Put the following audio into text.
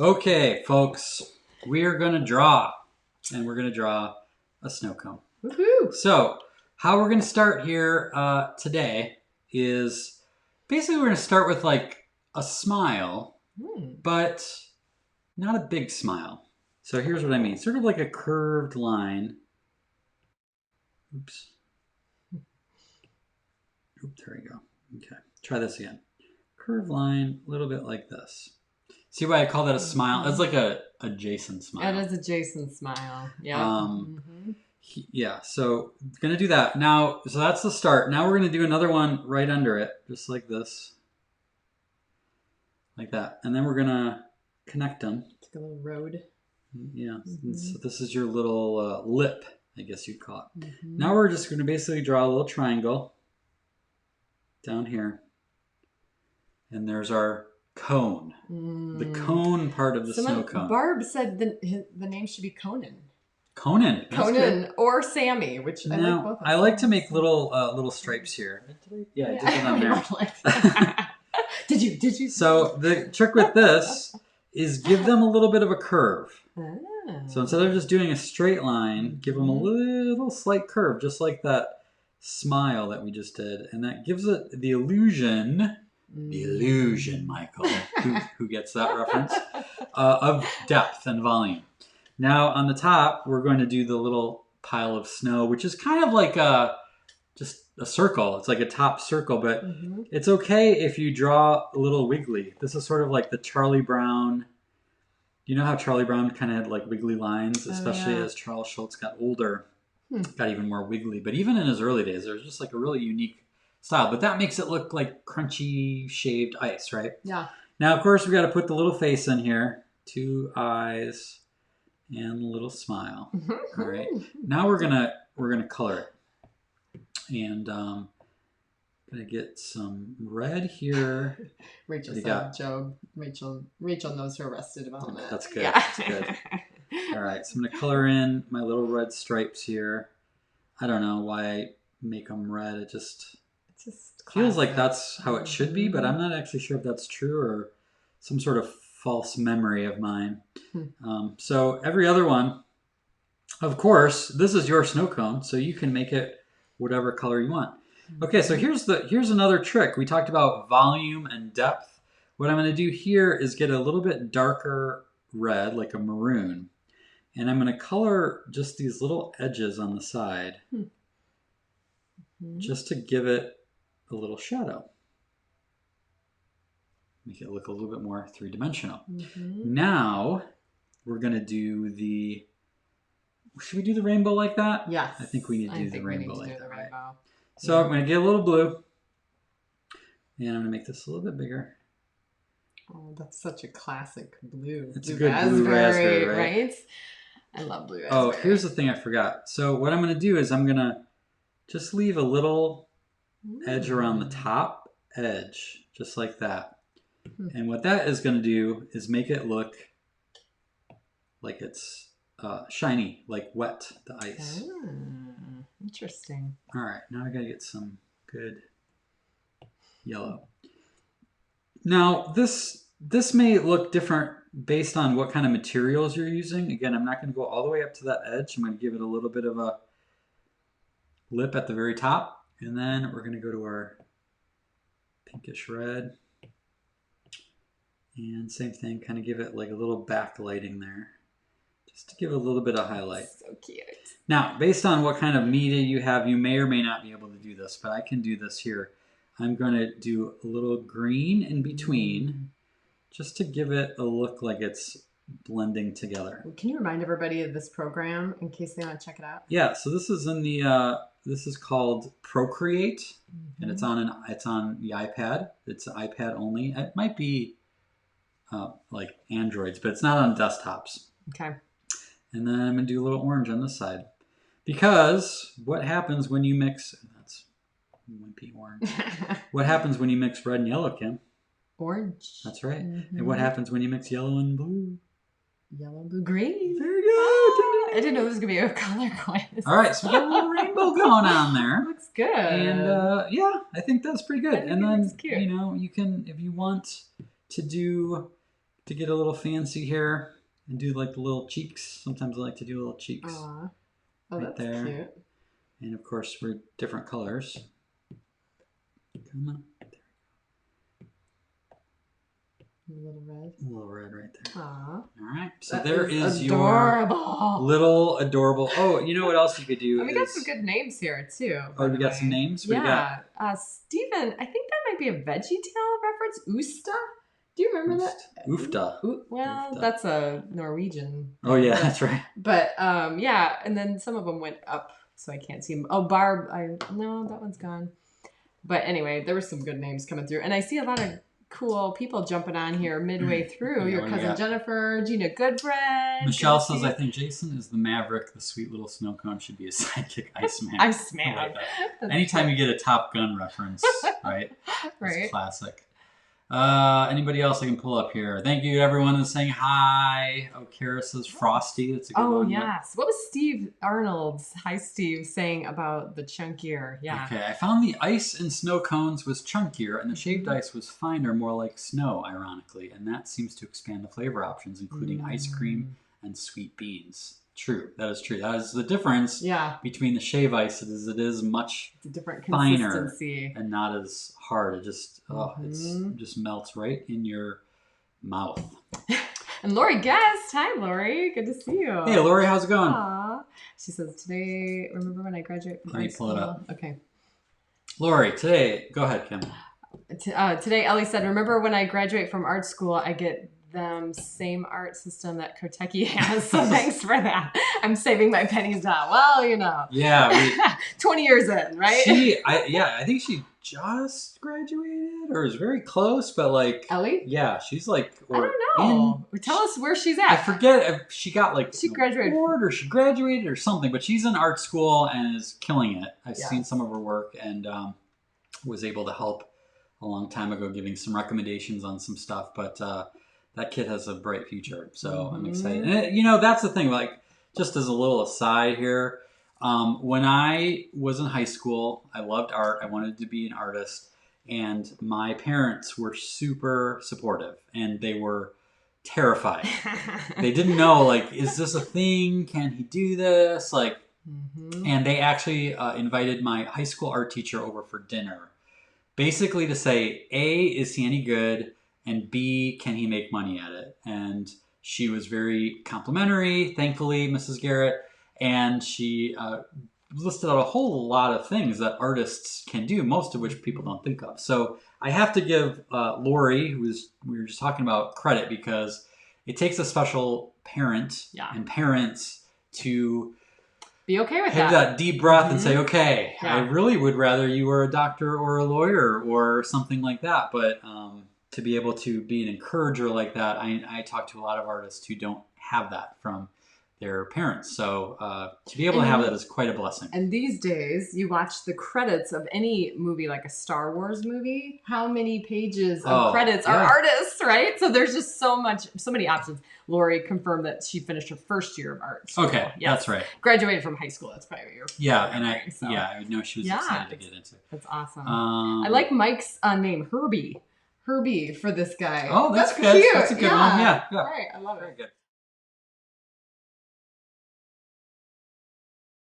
Okay, folks, we are going to draw, and we're going to draw a snow cone. Woohoo! So, how we're going to start here today is basically we're going to start with like a smile, but not a big smile. So here's what I mean. Sort of like a curved line. Oops. Oops, there we go. Okay, try this again. Curved line, a little bit like this. See why I call that a smile? That's like a Jason smile. That is a Jason smile. Yeah. Yeah, so gonna do that. Now, so that's the start. Now we're gonna do another one right under it, just like this. Like that. And then we're gonna connect them. It's like a little road. Yeah, so this is your little lip, I guess you'd call it. Now we're just gonna basically draw a little triangle down here. And there's our cone. The cone part of the snow cone. Barb said the name should be Conan. Conan. Conan or Sammy, which I like both of them. I like to make little stripes here. Yeah, I did it on there. Did you? So the trick with this is give them a little bit of a curve. So instead of just doing a straight line, give them a little slight curve, just like that smile that we just did. And that gives it the illusion... The illusion, Michael, who gets that reference, of depth and volume. Now on the top, we're going to do the little pile of snow, which is kind of like just a circle. It's like a top circle, but it's okay if you draw a little wiggly. This is sort of like the Charlie Brown. You know how Charlie Brown kind of had like wiggly lines, especially as Charles Schulz got older, got even more wiggly. But even in his early days, there was just like a really unique style, but that makes it look like crunchy shaved ice, right? Yeah. Now, of course, we got to put the little face in here, 2 eyes, and a little smile. All right. Now we're gonna color it, and gonna get some red here. Rachel said, "Joe, Rachel knows her Arrested Development." That's good. Yeah. That's good. All right. So I'm gonna color in my little red stripes here. I don't know why I make them red. It just feels like that's how it should be, but I'm not actually sure if that's true or some sort of false memory of mine. So every other one, of course, this is your snow cone, so you can make it whatever color you want. Okay, so here's another trick. We talked about volume and depth. What I'm going to do here is get a little bit darker red, like a maroon, and I'm going to color just these little edges on the side, just to give it a little shadow. Make it look a little bit more three-dimensional. Now, we're going to do the... Should we do the rainbow like that? Yes. I think we need to do the rainbow like that, right? So I'm going to get a little blue. And I'm going to make this a little bit bigger. Oh, that's such a classic blue. It's a good blue raspberry, right? I love blue raspberry. Oh, here's the thing I forgot. So what I'm going to do is I'm going to just leave a little edge around the top edge, just like that. And what that is going to do is make it look like it's shiny, like wet, the ice. Interesting. All right, now I got to get some good yellow. Now, this may look different based on what kind of materials you're using. Again, I'm not going to go all the way up to that edge. I'm going to give it a little bit of a lip at the very top. And then we're going to go to our pinkish red. And same thing, kind of give it like a little backlighting there. Just to give it a little bit of highlight. So cute. Now, based on what kind of media you have, you may or may not be able to do this, but I can do this here. I'm going to do a little green in between, just to give it a look like it's blending together. Can you remind everybody of this program in case they want to check it out? Yeah, so this is in the... This is called Procreate, and it's on the iPad. It's iPad only. It might be like Androids, but it's not on desktops. Okay. And then I'm going to do a little orange on this side. Because what happens when you mix... That's wimpy orange. What happens when you mix red and yellow, Kim? Orange. That's right. And what happens when you mix yellow and blue? Yellow, blue, green. Very good. I didn't know this was going to be a color quiz. All right, so we got a little rainbow going on there. Looks good. And yeah, I think that's pretty good. And then, cute. you know, you can, if you want to do to get a little fancy here and do like the little cheeks. Sometimes I like to do little cheeks. Aww. Oh, right that's there. cute. And of course, we're different colors. Come on. A little red. A little red right there. Aww. All right. So That there is adorable. your little adorable. Oh, you know what else you could do? We got some good names here too. Oh, we got some names? What do you got? Steven, I think that might be a VeggieTale reference. Usta? Do you remember that? Oofta. Well, Oofta. That's a Norwegian. Oh, yeah, that's right. But, yeah, and then some of them went up, so I can't see them. Oh, Barb. No, that one's gone. But anyway, there were some good names coming through. And I see a lot of cool people jumping on here midway through. Your cousin Jennifer, Gina Goodbread. Michelle says, I think Jason is the Maverick. The sweet little Snowcone should be a sidekick Iceman. Iceman. Like anytime you get a Top Gun reference, right? Right. It's classic. Anybody else I can pull up here? Thank you to everyone that's saying hi. Oh, Kara says Frosty. That's a good one. Oh, yes. What was Steve Arnold's, hi Steve, saying about the chunkier? Yeah. Okay, I found the ice in snow cones was chunkier and the shaved ice was finer, more like snow, ironically. And that seems to expand the flavor options, including ice cream and sweet beans. True. That is true. That is the difference between the shave ice. It is much it's a different finer consistency and not as hard. It just it just melts right in your mouth. And Lori Guest. Hi, Lori. Good to see you. Hey, Lori. How's it going? Aww. She says, today, remember when I graduate from art school? Let me pull it up. Okay. Lori, today, go ahead, Kim. Today, Ellie said, remember when I graduate from art school, I get them same art system that Kotecki has. So thanks for that. I'm saving my pennies now. Well, you know. Yeah. 20 years in, right? I think she just graduated or is very close, but like Ellie? Yeah, she's like I don't know. Tell us where she's at. I forget if she got like she graduated or she graduated or something, but she's in art school and is killing it. I've seen some of her work and was able to help a long time ago giving some recommendations on some stuff, but that kid has a bright future, so I'm excited. And, you know, that's the thing, like, just as a little aside here, when I was in high school, I loved art. I wanted to be an artist, and my parents were super supportive, and they were terrified. They didn't know, like, is this a thing? Can he do this? Like, and they actually invited my high school art teacher over for dinner, basically to say, A, is he any good? And B, can he make money at it? And she was very complimentary, thankfully, Mrs. Garrett. And she listed out a whole lot of things that artists can do, most of which people don't think of. So I have to give Lori, we were just talking about, credit, because it takes a special parent and parents to be okay with have that deep breath and say, okay, I really would rather you were a doctor or a lawyer or something like that. But to be able to be an encourager like that, I talk to a lot of artists who don't have that from their parents. So to be able to have that is quite a blessing. And these days, you watch the credits of any movie, like a Star Wars movie, how many pages of credits are artists, right? So there's just so many options. Lori confirmed that she finished her first year of art school. Okay, that's right. Graduated from high school. That's probably your I would know she was excited to get into it. That's awesome. I like Mike's name, Herbie for this guy. Oh, that's good. Cute. That's a good one. Yeah. Right, I love it. Very good.